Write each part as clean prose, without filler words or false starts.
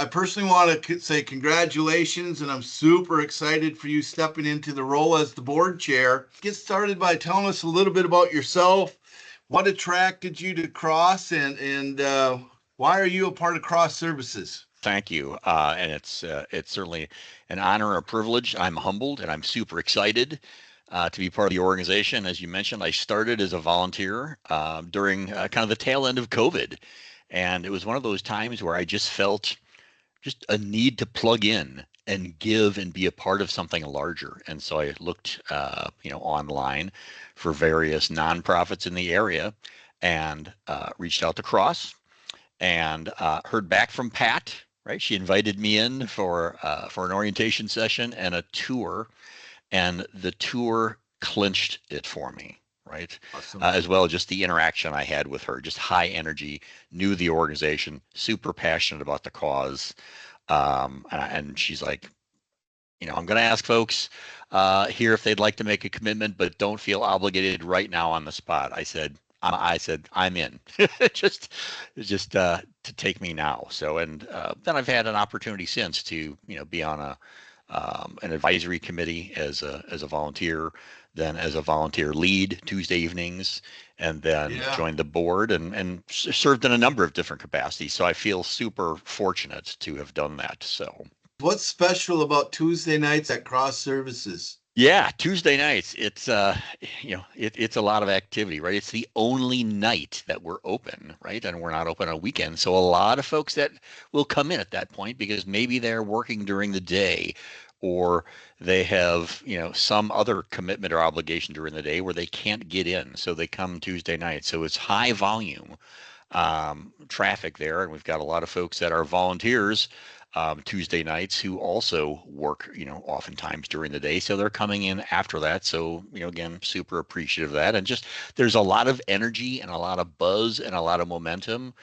I personally want to say congratulations, and I'm super excited for you stepping into the role as the board chair. Get started by telling us a little bit about yourself. What attracted you to CROSS, and why are you a part of CROSS Services? Thank you. And it's certainly an honor and a privilege. I'm humbled and I'm super excited to be part of the organization. As you mentioned, I started as a volunteer during kind of the tail end of COVID. And it was one of those times where I just felt just a need to plug in and give and be a part of something larger. And so I looked, online for various nonprofits in the area and reached out to CROSS and heard back from Pat. Right, she invited me in for an orientation session and a tour, and the tour clinched it for me. Right, Awesome. as well as just the interaction I had with her, just high energy, knew the organization, super passionate about the cause, and she's like, I'm going to ask folks here if they'd like to make a commitment, but don't feel obligated right now on the spot. I said, I'm in. just to take me now. So, and then I've had an opportunity since to be on an advisory committee as a volunteer, then as a volunteer lead Tuesday evenings, and then joined the board and served in a number of different capacities. So I feel super fortunate to have done that. So. What's special about Tuesday nights at CROSS Services? Yeah, Tuesday nights. It's it's a lot of activity, right? It's the only night that we're open, right? And we're not open on weekends. So a lot of folks that will come in at that point because maybe they're working during the day or they have, some other commitment or obligation during the day where they can't get in. So they come Tuesday night. So it's high volume traffic there. And we've got a lot of folks that are volunteers Tuesday nights who also work, oftentimes during the day. So they're coming in after that. So, again, super appreciative of that. And just there's a lot of energy and a lot of buzz and a lot of momentum.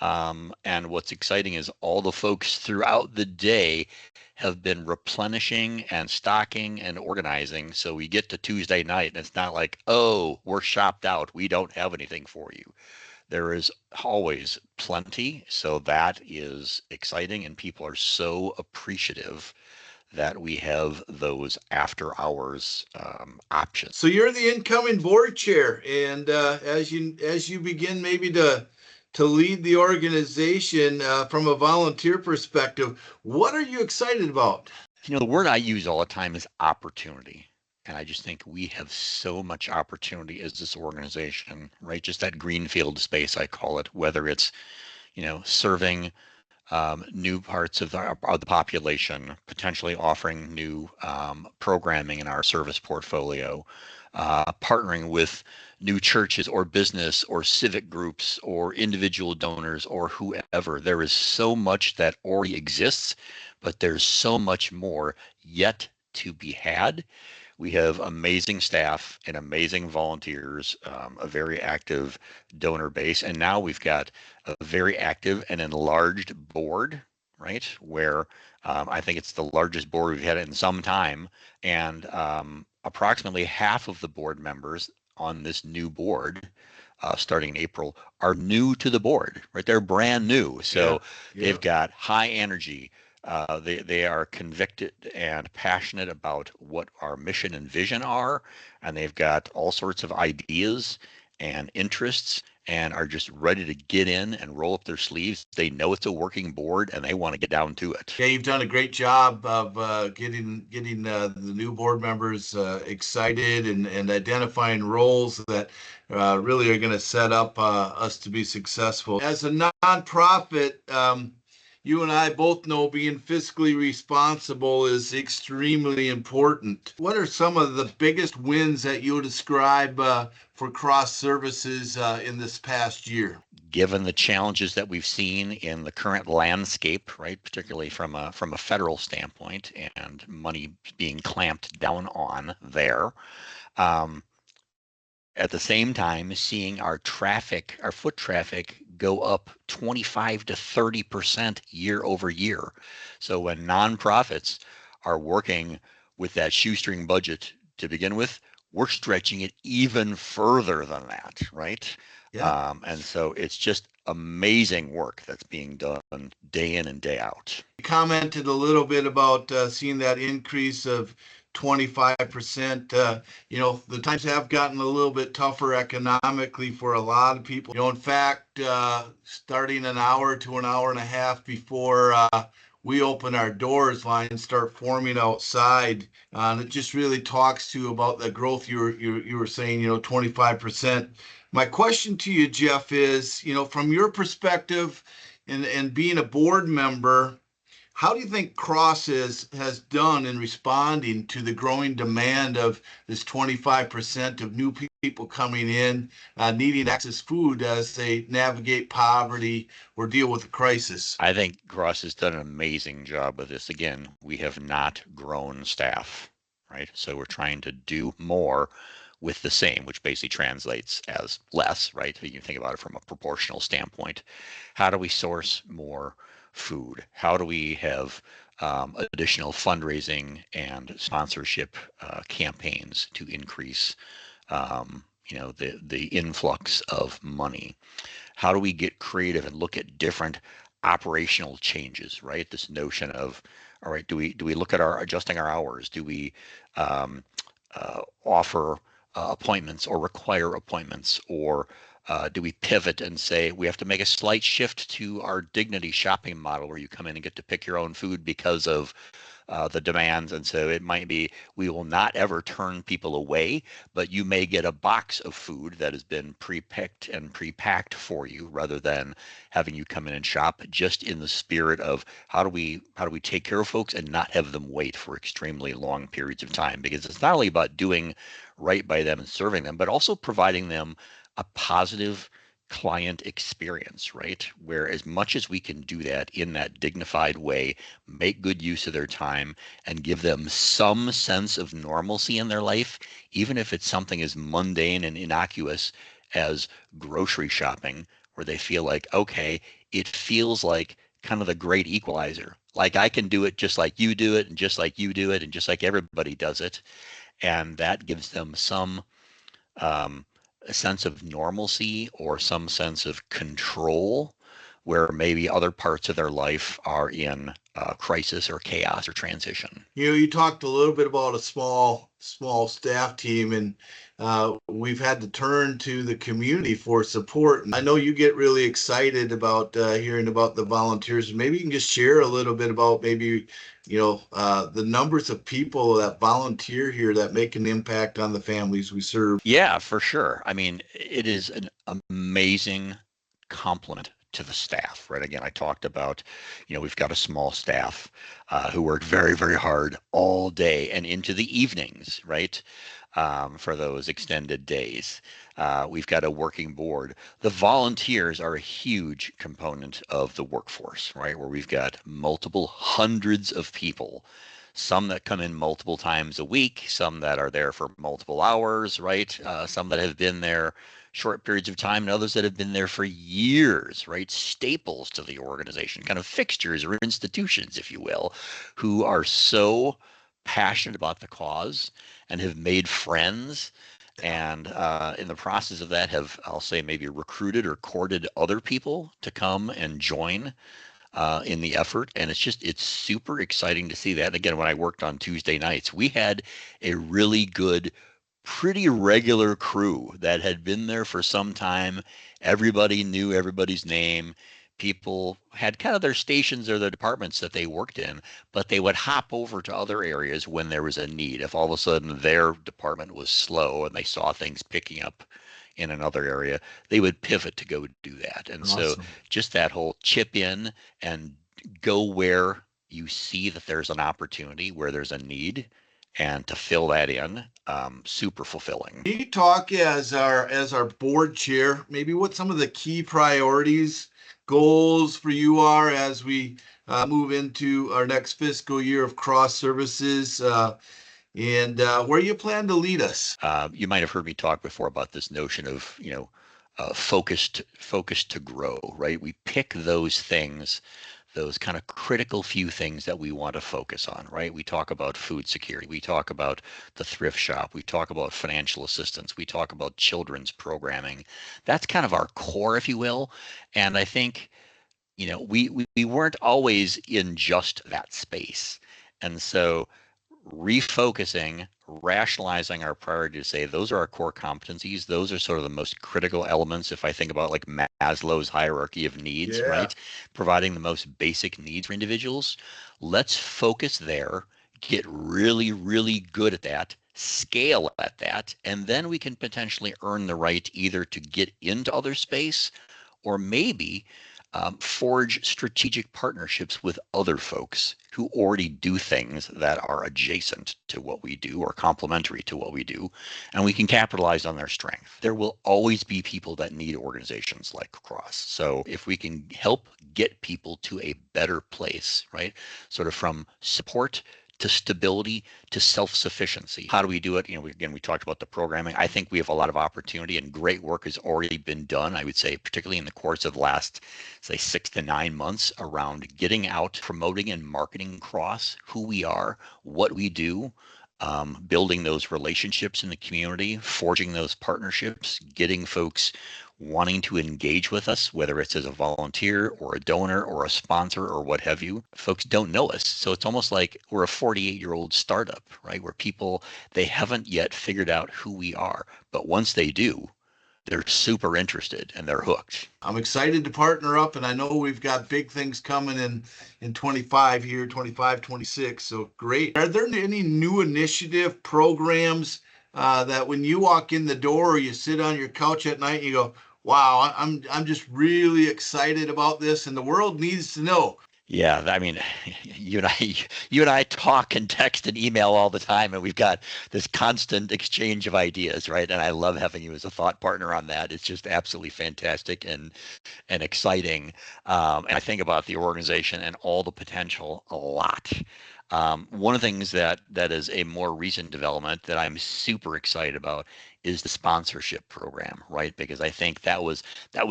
And what's exciting is all the folks throughout the day have been replenishing and stocking and organizing. So we get to Tuesday night and it's not like, oh, we're shopped out. We don't have anything for you. There is always plenty, so that is exciting, and people are so appreciative that we have those after hours options. So you're the incoming board chair, and as you begin maybe to lead the organization from a volunteer perspective, what are you excited about? The word I use all the time is opportunity. And I just think we have so much opportunity as this organization, right? Just that greenfield space, I call it, whether it's, serving new parts of the population, potentially offering new programming in our service portfolio, partnering with new churches or business or civic groups or individual donors or whoever. There is so much that already exists, but there's so much more yet to be had. We have amazing staff and amazing volunteers, a very active donor base, and now we've got a very active and enlarged board, right? Where I think it's the largest board we've had in some time, and approximately half of the board members on this new board, starting in April, are new to the board, right? They're brand new, so they've got high energy. They are convicted and passionate about what our mission and vision are, and they've got all sorts of ideas and interests and are just ready to get in and roll up their sleeves. They know it's a working board and they want to get down to it. Yeah, you've done a great job of getting the new board members excited and identifying roles that really are going to set up us to be successful. As a nonprofit, you and I both know being fiscally responsible is extremely important. What are some of the biggest wins that you would describe for CROSS Services in this past year? Given the challenges that we've seen in the current landscape, right, particularly from a federal standpoint and money being clamped down on there, at the same time, seeing our foot traffic go up 25 to 30% year over year. So when nonprofits are working with that shoestring budget to begin with, we're stretching it even further than that, right? Yeah. And so it's just amazing work that's being done day in and day out. You commented a little bit about seeing that increase of 25%. The times have gotten a little bit tougher economically for a lot of people. In fact, starting an hour to an hour and a half before we open our doors, lines start forming outside. And it just really talks to about the growth you were saying, 25%. My question to you, Jeff, is, from your perspective and being a board member, how do you think CROSS has done in responding to the growing demand of this 25% of new people coming in, needing access food as they navigate poverty or deal with a crisis? I think CROSS has done an amazing job with this. Again, we have not grown staff, right? So we're trying to do more with the same, which basically translates as less, right? You think about it from a proportional standpoint. How do we source more food? How do we have additional fundraising and sponsorship campaigns to increase, the influx of money? How do we get creative and look at different operational changes, right? This notion of, all right, do we look at adjusting our hours? Do we offer appointments or require appointments, or do we pivot and say we have to make a slight shift to our dignity shopping model where you come in and get to pick your own food because of the demands? And so it might be, we will not ever turn people away, but you may get a box of food that has been pre-picked and pre-packed for you, rather than having you come in and shop, just in the spirit of how do we take care of folks and not have them wait for extremely long periods of time? Because it's not only about doing right by them and serving them, but also providing them a positive client experience, right? Where as much as we can do that in that dignified way, make good use of their time and give them some sense of normalcy in their life, even if it's something as mundane and innocuous as grocery shopping, where they feel like, okay, it feels like kind of the great equalizer. Like I can do it just like you do it, and just like you do it, and just like everybody does it. And that gives them some a sense of normalcy or some sense of control, where maybe other parts of their life are in crisis or chaos or transition. You talked a little bit about a small staff team, and we've had to turn to the community for support. And I know you get really excited about hearing about the volunteers. Maybe you can just share a little bit about maybe the numbers of people that volunteer here that make an impact on the families we serve. Yeah, for sure. I mean, it is an amazing compliment to the staff, right? Again, I talked about, we've got a small staff who work very, very hard all day and into the evenings, right? For those extended days. We've got a working board. The volunteers are a huge component of the workforce, right? Where we've got multiple hundreds of people, some that come in multiple times a week, some that are there for multiple hours, right? Some that have been there short periods of time, and others that have been there for years, right? Staples to the organization, kind of fixtures or institutions, if you will, who are so passionate about the cause and have made friends, and in the process of that have, I'll say, maybe recruited or courted other people to come and join in the effort. And it's super exciting to see that. And again, when I worked on Tuesday nights, we had a really good, pretty regular crew that had been there for some time. Everybody knew everybody's name. People had kind of their stations or their departments that they worked in, but they would hop over to other areas when there was a need. If all of a sudden their department was slow and they saw things picking up in another area, they would pivot to go do that. And so just that whole chip in and go where you see that there's an opportunity, where there's a need, and to fill that in, super fulfilling. Can you talk as our board chair, maybe what some of the key priorities, goals for you are as we move into our next fiscal year of CROSS services, and where you plan to lead us? You might have heard me talk before about this notion of, focused to grow, right? We pick those things those kind of critical few things that we want to focus on, right? We talk about food security, we talk about the thrift shop, we talk about financial assistance, we talk about children's programming. That's kind of our core, if you will. And I think, we weren't always in just that space. And so refocusing, rationalizing our priority to say those are our core competencies. Those are sort of the most critical elements. If I think about like Maslow's hierarchy of needs, Yeah. right? Providing the most basic needs for individuals. Let's focus there, get really, really good at that, scale at that, and then we can potentially earn the right either to get into other space or maybe forge strategic partnerships with other folks who already do things that are adjacent to what we do or complementary to what we do, and we can capitalize on their strength. There will always be people that need organizations like CROSS. So if we can help get people to a better place, right, sort of from support to stability to self-sufficiency. How do we do it? Again, we talked about the programming. I think we have a lot of opportunity and great work has already been done, I would say, particularly in the course of the last, say, 6 to 9 months around getting out, promoting and marketing CROSS, who we are, what we do, building those relationships in the community, forging those partnerships, getting folks wanting to engage with us, whether it's as a volunteer or a donor or a sponsor or what have you. Folks don't know us. So it's almost like we're a 48-year-old startup, right? Where people, they haven't yet figured out who we are. But once they do, they're super interested and they're hooked. I'm excited to partner up, and I know we've got big things coming in 25 here, 25, 26. So great. Are there any new initiative programs that when you walk in the door or you sit on your couch at night, you go, "Wow, I'm just really excited about this, and the world needs to know." Yeah, I mean, you and I talk and text and email all the time, and we've got this constant exchange of ideas, right? And I love having you as a thought partner on that. It's just absolutely fantastic and exciting. And I think about the organization and all the potential a lot. One of the things that is a more recent development that I'm super excited about is the sponsorship program, right? Because I think that was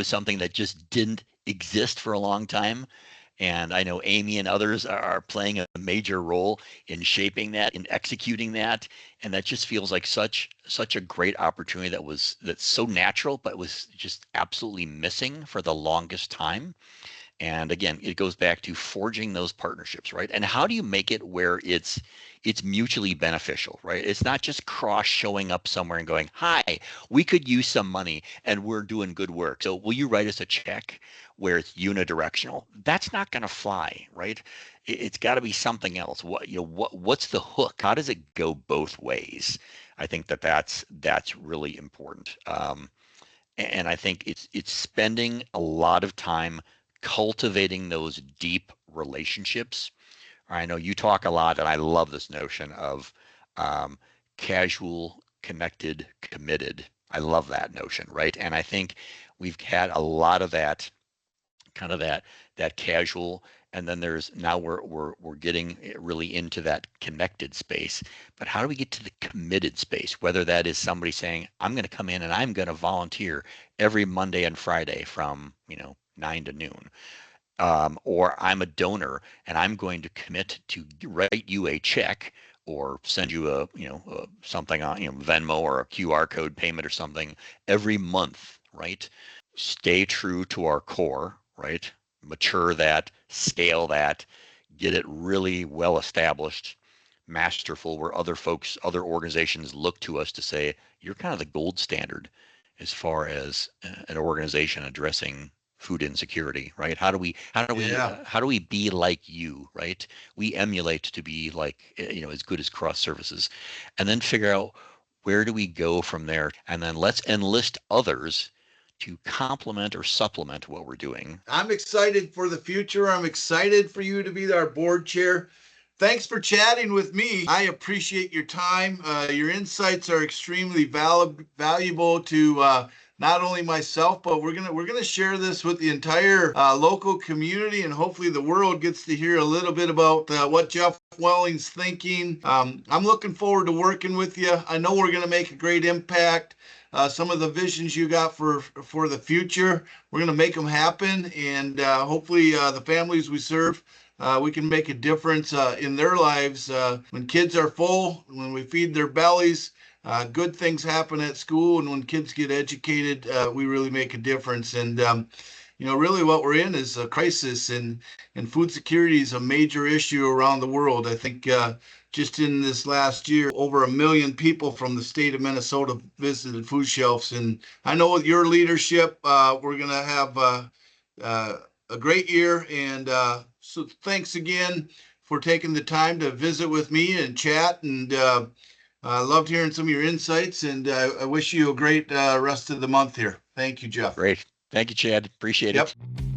something that just didn't exist for a long time. And I know Amy and others are playing a major role in shaping that, in executing that. And that just feels like such a great opportunity that's so natural, but was just absolutely missing for the longest time. And again, it goes back to forging those partnerships, right? And how do you make it where it's mutually beneficial, right? It's not just CROSS showing up somewhere and going, "Hi, we could use some money and we're doing good work. So will you write us a check?" Where it's unidirectional. That's not going to fly, right? It's got to be something else. What's the hook? How does it go both ways? I think that's really important. And I think it's spending a lot of time cultivating those deep relationships. I know you talk a lot, and I love this notion of um, casual, connected, committed. I love that notion, right? And I think we've had a lot of that, kind of that casual, and then there's now we're getting really into that connected space. But how do we get to the committed space? Whether that is somebody saying, "I'm going to come in and I'm going to volunteer every Monday and Friday from 9 to noon," or I'm a donor and I'm going to commit to write you a check or send you something on Venmo or a QR code payment or something every month, right? Stay true to our core, right? Mature that, scale that, get it really well established, masterful, where other folks, other organizations look to us to say, "You're kind of the gold standard as far as an organization addressing food insecurity," right? Yeah. How do we be like you, right? We emulate to be like, as good as CROSS services, and then figure out where do we go from there, and then let's enlist others to complement or supplement what we're doing. I'm excited for the future. I'm excited for you to be our board chair. Thanks for chatting with me. I appreciate your time. Your insights are extremely valuable to not only myself, but we're gonna share this with the entire local community, and hopefully the world gets to hear a little bit about what Jeff Wehling's thinking. I'm looking forward to working with you. I know we're gonna make a great impact. Some of the visions you got for the future, we're gonna make them happen, and hopefully the families we serve, we can make a difference in their lives. When kids are full, when we feed their bellies, good things happen at school, and when kids get educated, we really make a difference. And really, what we're in is a crisis, and food security is a major issue around the world. I think just in this last year, over 1 million people from the state of Minnesota visited food shelves. And I know with your leadership, we're going to have a great year. And so thanks again for taking the time to visit with me and chat. And I loved hearing some of your insights, and I wish you a great rest of the month here. Thank you, Jeff. Great. Thank you, Chad. Appreciate it. Yep.